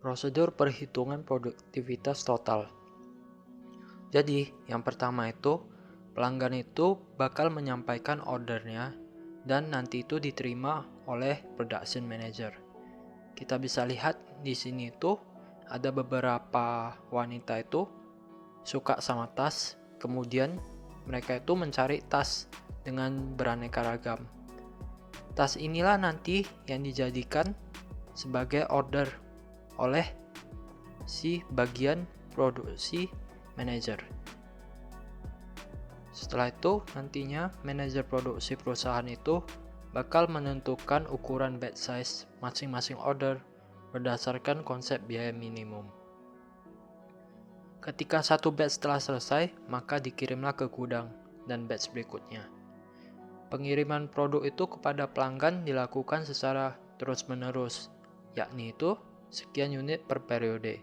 Prosedur perhitungan produktivitas total. Jadi, yang pertama itu, pelanggan itu bakal menyampaikan ordernya dan nanti itu diterima oleh production manager. Kita bisa lihat di sini itu ada beberapa wanita itu suka sama tas, kemudian mereka itu mencari tas dengan beraneka ragam. Tas inilah nanti yang dijadikan sebagai order oleh si bagian produksi manager. Setelah itu, nantinya manajer produksi perusahaan itu bakal menentukan ukuran batch size masing-masing order berdasarkan konsep biaya minimum. Ketika satu batch telah selesai, maka dikirimlah ke gudang dan batch berikutnya. Pengiriman produk itu kepada pelanggan dilakukan secara terus-menerus, yakni itu sekian unit per periode,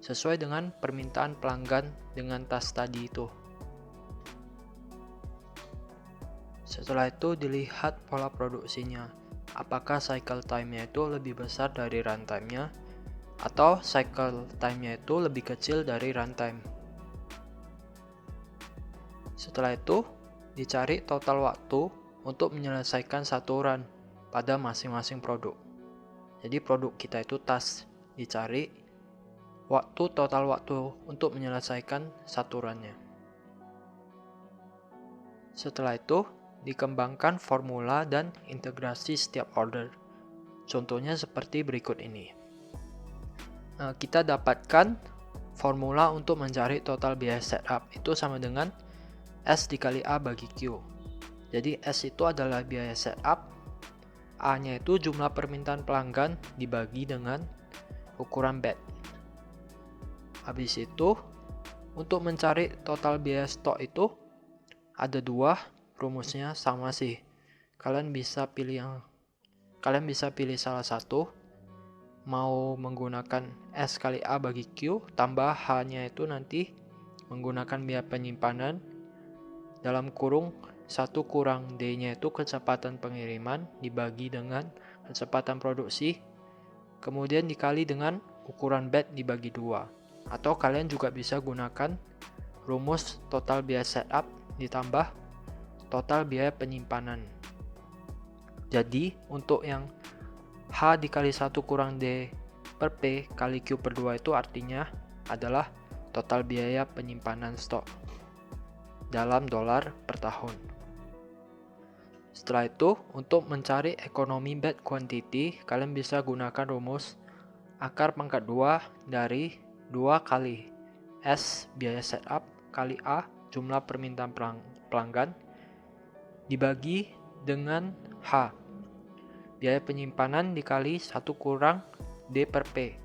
sesuai dengan permintaan pelanggan dengan tas tadi itu. Setelah itu dilihat pola produksinya, apakah cycle time-nya itu lebih besar dari runtime-nya, atau cycle time-nya itu lebih kecil dari runtime. Setelah itu, dicari total waktu untuk menyelesaikan satu run pada masing-masing produk. Jadi produk kita itu tas, dicari total waktu untuk menyelesaikan satu run-nya. Setelah itu, dikembangkan formula dan integrasi setiap order. Contohnya seperti berikut ini. Kita dapatkan formula untuk mencari total biaya setup itu sama dengan S dikali A bagi Q. Jadi S itu adalah biaya setup, A-nya itu jumlah permintaan pelanggan dibagi dengan ukuran batch. Habis itu, untuk mencari total biaya stok itu ada dua, rumusnya sama sih. Kalian bisa pilih salah satu. Mau menggunakan S kali A bagi Q tambah H-nya itu nanti menggunakan biaya penyimpanan dalam kurung 1 kurang D-nya itu kecepatan pengiriman dibagi dengan kecepatan produksi, kemudian dikali dengan ukuran batch dibagi 2. Atau kalian juga bisa gunakan rumus total biaya setup ditambah total biaya penyimpanan. Jadi untuk yang H dikali 1 kurang D per P kali Q per 2 itu artinya adalah total biaya penyimpanan stok dalam dolar per tahun. Setelah itu, untuk mencari ekonomi batch quantity, kalian bisa gunakan rumus akar pangkat 2 dari 2 kali S biaya setup kali A jumlah permintaan pelanggan dibagi dengan H biaya penyimpanan dikali 1 kurang D per P.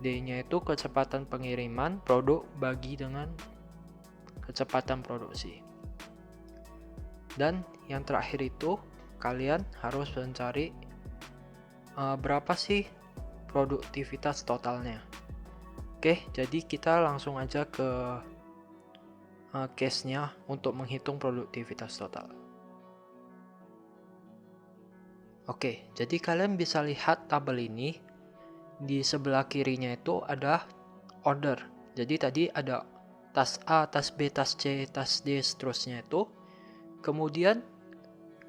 D-nya itu kecepatan pengiriman produk bagi dengan kecepatan produksi. Dan yang terakhir itu, kalian harus mencari berapa sih produktivitas totalnya. Oke, jadi kita langsung aja ke case-nya untuk menghitung produktivitas total. Oke, jadi kalian bisa lihat tabel ini. Di sebelah kirinya itu ada order. Jadi tadi ada tas A, tas B, tas C, tas D, seterusnya itu. Kemudian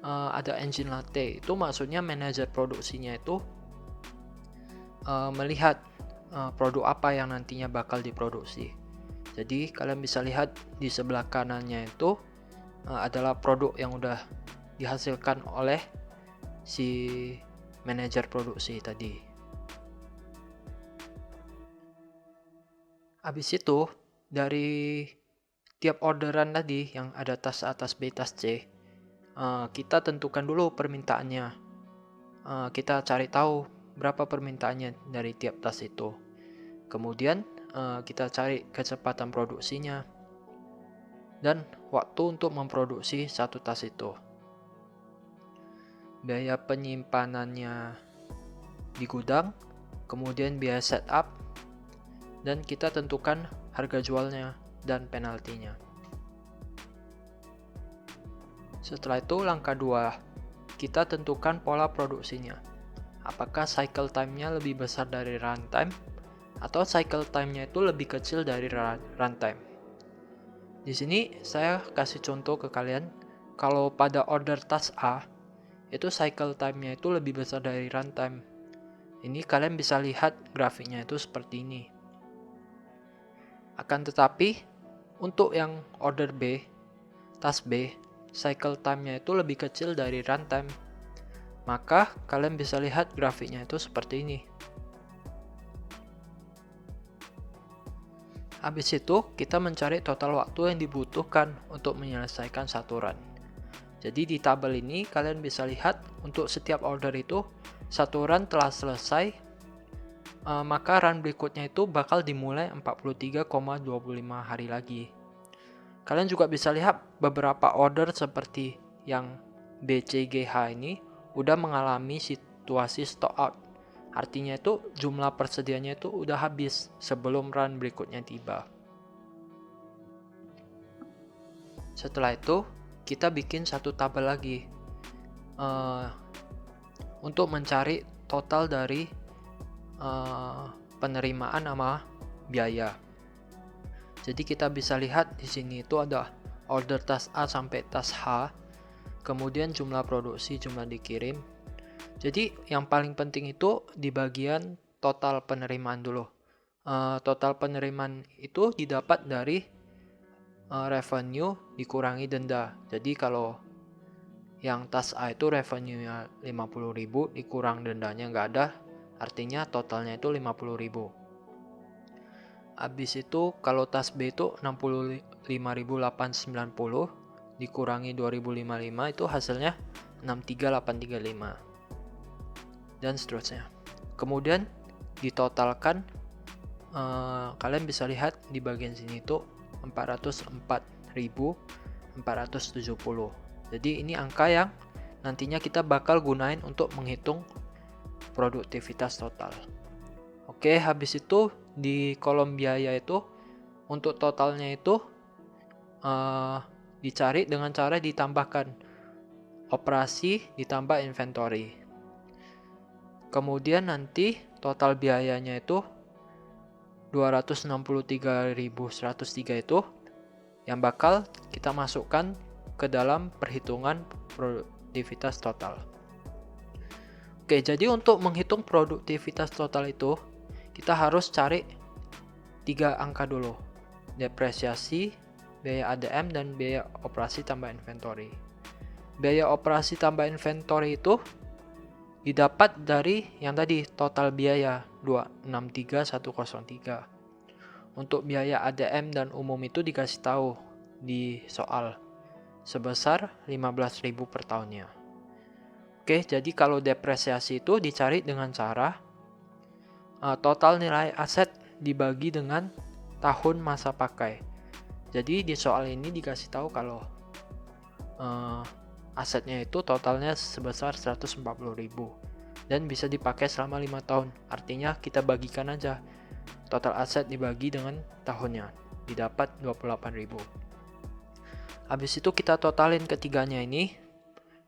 ada engine latte. Itu maksudnya manajer produksinya itu melihat produk apa yang nantinya bakal diproduksi. Jadi kalian bisa lihat di sebelah kanannya itu adalah produk yang udah dihasilkan oleh si manajer produksi tadi. Habis itu, dari tiap orderan tadi yang ada tas A, tas B, tas C, kita tentukan dulu permintaannya. Kita cari tahu berapa permintaannya dari tiap tas itu. Kemudian kita cari kecepatan produksinya dan waktu untuk memproduksi satu tas itu. Biaya penyimpanannya di gudang, kemudian biaya setup, dan kita tentukan harga jualnya dan penaltinya. Setelah itu langkah 2, kita tentukan pola produksinya. apakah cycle time-nya lebih besar dari runtime atau cycle time-nya itu lebih kecil dari runtime. Di sini saya kasih contoh ke kalian, kalau pada order task A itu cycle time-nya itu lebih besar dari runtime. Ini kalian bisa lihat grafiknya itu seperti ini. Akan tetapi untuk yang order B, task B, cycle time-nya itu lebih kecil dari runtime. Maka kalian bisa lihat grafiknya itu seperti ini. Habis itu kita mencari total waktu yang dibutuhkan untuk menyelesaikan satu run. Jadi di tabel ini kalian bisa lihat untuk setiap order itu satu run telah selesai, maka run berikutnya itu bakal dimulai 43,25 hari lagi. Kalian juga bisa lihat beberapa order seperti yang BCGH ini udah mengalami situasi stock out. Artinya itu jumlah persediaannya itu udah habis sebelum run berikutnya tiba. Setelah itu kita bikin satu tabel lagi untuk mencari total dari penerimaan sama biaya. Jadi kita bisa lihat di sini itu ada order task A sampai task H, kemudian jumlah produksi, jumlah dikirim. Jadi yang paling penting itu di bagian total penerimaan dulu. Total penerimaan itu didapat dari revenue dikurangi denda. Jadi kalau yang task A itu revenue-nya 50.000 dikurang dendanya nggak ada, artinya totalnya itu 50.000. Habis itu kalau task B itu 65.890 dikurangi 2.055 itu hasilnya 63.835 dan seterusnya. Kemudian ditotalkan, kalian bisa lihat di bagian sini itu 404.470. Jadi ini angka yang nantinya kita bakal gunain untuk menghitung produktivitas total. Oke, habis itu di kolom biaya itu untuk totalnya itu dicari dengan cara ditambahkan operasi ditambah inventory. Kemudian nanti total biayanya itu 263.103 itu yang bakal kita masukkan ke dalam perhitungan produktivitas total. Oke, jadi untuk menghitung produktivitas total itu kita harus cari 3 angka dulu. Depresiasi, biaya ADM, dan biaya operasi tambah inventory. Biaya operasi tambah inventory itu didapat dari yang tadi total biaya 263.103. Untuk biaya ADM dan umum itu dikasih tahu di soal sebesar 15.000 per tahunnya. Oke, jadi kalau depresiasi itu dicari dengan cara total nilai aset dibagi dengan tahun masa pakai. Jadi di soal ini dikasih tahu kalau asetnya itu totalnya sebesar 140.000 dan bisa dipakai selama 5 tahun. Artinya kita bagikan aja total aset dibagi dengan tahunnya, didapat 28.000. Habis itu kita totalin ketiganya ini,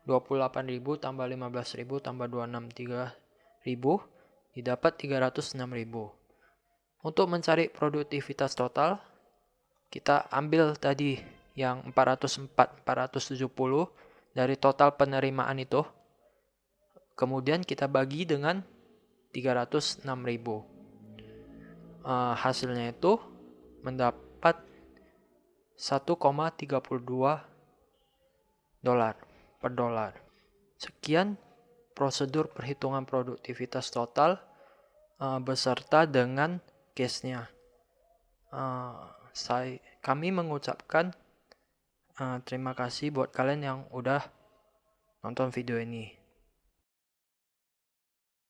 28.000 tambah 15.000 tambah 263.000 didapat 306.000. Untuk mencari produktivitas total, kita ambil tadi yang 470 dari total penerimaan itu, kemudian kita bagi dengan 306.000. Hasilnya itu mendapat 1,32 dolar per dolar. Sekian prosedur perhitungan produktivitas total beserta dengan case-nya. Kami mengucapkan terima kasih buat kalian yang udah nonton video ini.